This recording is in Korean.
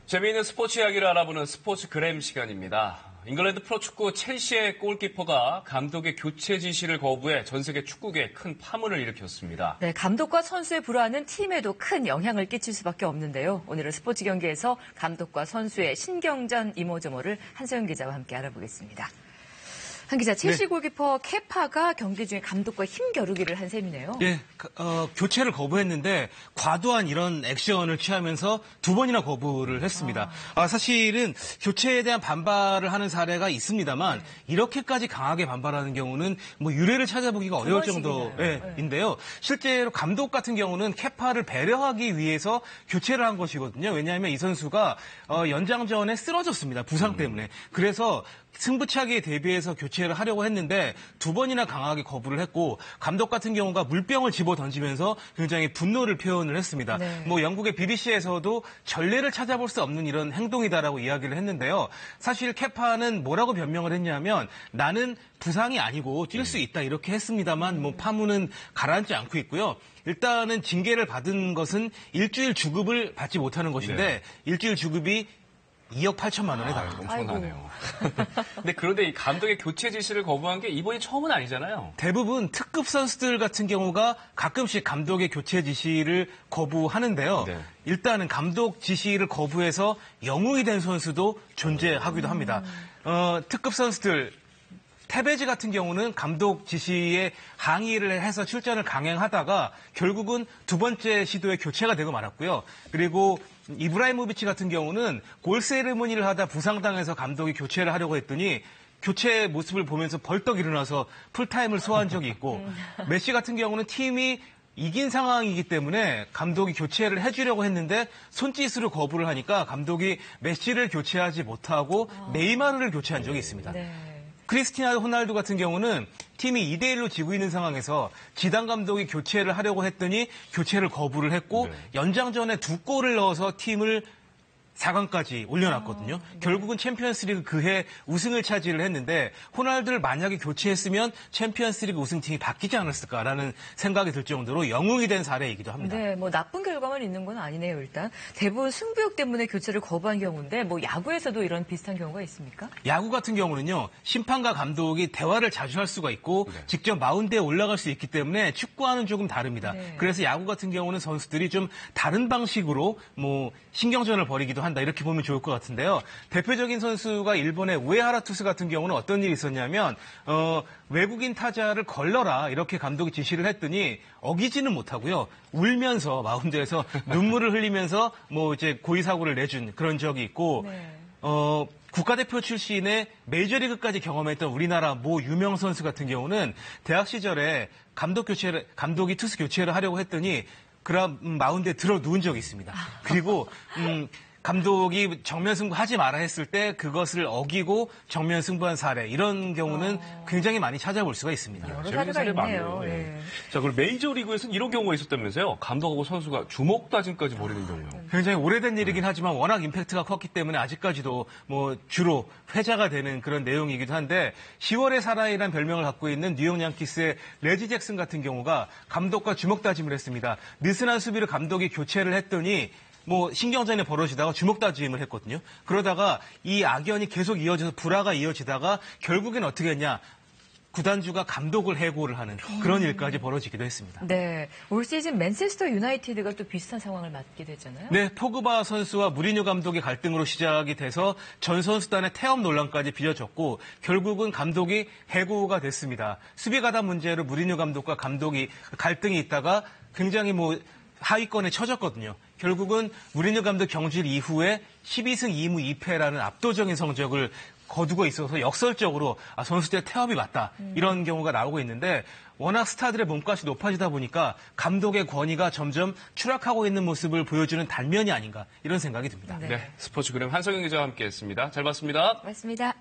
재미있는 스포츠 이야기를 알아보는 스포츠그램 시간입니다. 잉글랜드 프로축구 첼시의 골키퍼가 감독의 교체 지시를 거부해 전 세계 축구계에 큰 파문을 일으켰습니다. 네, 감독과 선수의 불화는 팀에도 큰 영향을 끼칠 수밖에 없는데요. 오늘은 스포츠 경기에서 감독과 선수의 신경전 이모저모를 한서영 기자와 함께 알아보겠습니다. 한 기자, 첼시 골키퍼 케파가 경기 중에 감독과 힘겨루기를 한 셈이네요. 예, 교체를 거부했는데 과도한 이런 액션을 취하면서 두 번이나 거부를 했습니다. 사실은 교체에 대한 반발을 하는 사례가 있습니다만 이렇게까지 강하게 반발하는 경우는 뭐 유례를 찾아보기가 어려울 정도인데요. 실제로 감독 같은 경우는 케파를 배려하기 위해서 교체를 한 것이거든요. 왜냐하면 이 선수가 연장전에 쓰러졌습니다. 부상 때문에. 그래서 승부차기에 대비해서 교체를 하려고 했는데 두 번이나 강하게 거부를 했고, 감독 같은 경우가 물병을 집어 던지면서 굉장히 분노를 표현을 했습니다. 네. 뭐 영국의 BBC에서도 전례를 찾아볼 수 없는 이런 행동이다라고 이야기를 했는데요. 사실 케파는 뭐라고 변명을 했냐면 나는 부상이 아니고 뛸 수 있다 이렇게 했습니다만 뭐 파문은 가라앉지 않고 있고요. 일단은 징계를 받은 것은 일주일 주급을 받지 못하는 것인데 일주일 주급이 2억 8천만 원에 달합니다. 엄청나네요. 그런데 이 감독의 교체 지시를 거부한 게 이번이 처음은 아니잖아요. 대부분 특급 선수들 같은 경우가 가끔씩 감독의 교체 지시를 거부하는데요. 네. 일단은 감독 지시를 거부해서 영웅이 된 선수도 존재하기도 합니다. 특급 선수들 테베즈 같은 경우는 감독 지시에 항의를 해서 출전을 강행하다가 결국은 두 번째 시도에 교체가 되고 말았고요. 그리고 이브라이모비치 같은 경우는 골 세레모니를 하다 부상당해서 감독이 교체를 하려고 했더니 교체 모습을 보면서 벌떡 일어나서 풀타임을 소화한 적이 있고, 메시 같은 경우는 팀이 이긴 상황이기 때문에 감독이 교체를 해주려고 했는데 손짓으로 거부를 하니까 감독이 메시를 교체하지 못하고 네이마르를 교체한 적이 있습니다. 네. 크리스티아노 호날두 같은 경우는 팀이 2대1로 지고 있는 상황에서 지단 감독이 교체를 하려고 했더니 교체를 거부를 했고 연장전에 2골을 넣어서 팀을 4강까지 올려놨거든요. 결국은 챔피언스리그 그해 우승을 차지를 했는데 호날두를 만약에 교체했으면 챔피언스리그 우승팀이 바뀌지 않았을까라는 생각이 들 정도로 영웅이 된 사례이기도 합니다. 네, 뭐 나쁜 결과만 있는 건 아니네요. 일단 대부분 승부욕 때문에 교체를 거부한 경우인데 뭐 야구에서도 이런 비슷한 경우가 있습니까? 야구 같은 경우는요, 심판과 감독이 대화를 자주 할 수가 있고 직접 마운드에 올라갈 수 있기 때문에 축구와는 조금 다릅니다. 네. 그래서 야구 같은 경우는 선수들이 좀 다른 방식으로 뭐 신경전을 벌이기도 한다, 이렇게 보면 좋을 것 같은데요. 대표적인 선수가 일본의 우에하라 투수 같은 경우는 어떤 일이 있었냐면 외국인 타자를 걸러라 이렇게 감독이 지시를 했더니 어기지는 못하고요, 울면서 마운드에서 눈물을 흘리면서 뭐 이제 고의 사고를 내준 그런 적이 있고, 국가대표 출신의 메이저리그까지 경험했던 우리나라 모 유명 선수 같은 경우는 대학 시절에 감독이 투수 교체를 하려고 했더니 마운드에 들어 누운 적이 있습니다. 그리고 감독이 정면 승부하지 마라 했을 때 그것을 어기고 정면 승부한 사례, 이런 경우는 굉장히 많이 찾아볼 수가 있습니다. 여러 사례가 있네요. 네. 자, 그럼 메이저리그에서는 이런 경우가 있었다면서요? 감독하고 선수가 주먹 다짐까지 벌이는 경우요. 굉장히 오래된 일이긴 하지만 워낙 임팩트가 컸기 때문에 아직까지도 뭐 주로 회자가 되는 그런 내용이기도 한데, 10월의 사나이라는 별명을 갖고 있는 뉴욕 양키스의 레지 잭슨 같은 경우가 감독과 주먹 다짐을 했습니다. 느슨한 수비를 감독이 교체를 했더니 뭐 신경전에 벌어지다가 주먹 다짐을 했거든요. 그러다가 이 악연이 계속 이어져서 불화가 이어지다가 결국엔 어떻게 했냐, 구단주가 감독을 해고를 하는 그런 일까지 벌어지기도 했습니다. 네, 올 시즌 맨체스터 유나이티드가 또 비슷한 상황을 맞게 됐잖아요. 네, 포그바 선수와 무리뉴 감독의 갈등으로 시작이 돼서 전 선수단의 태업 논란까지 빚어졌고 결국은 감독이 해고가 됐습니다. 수비 가담 문제로 무리뉴 감독과 감독이 갈등이 있다가 굉장히 하위권에 처졌거든요. 결국은 무리뉴 감독 경질 이후에 12승 2무 2패라는 압도적인 성적을 거두고 있어서 역설적으로 선수들의 태업이 맞다, 이런 경우가 나오고 있는데, 워낙 스타들의 몸값이 높아지다 보니까 감독의 권위가 점점 추락하고 있는 모습을 보여주는 단면이 아닌가, 이런 생각이 듭니다. 네, 스포츠그램 한성영 기자와 함께했습니다. 잘 봤습니다. 맞습니다.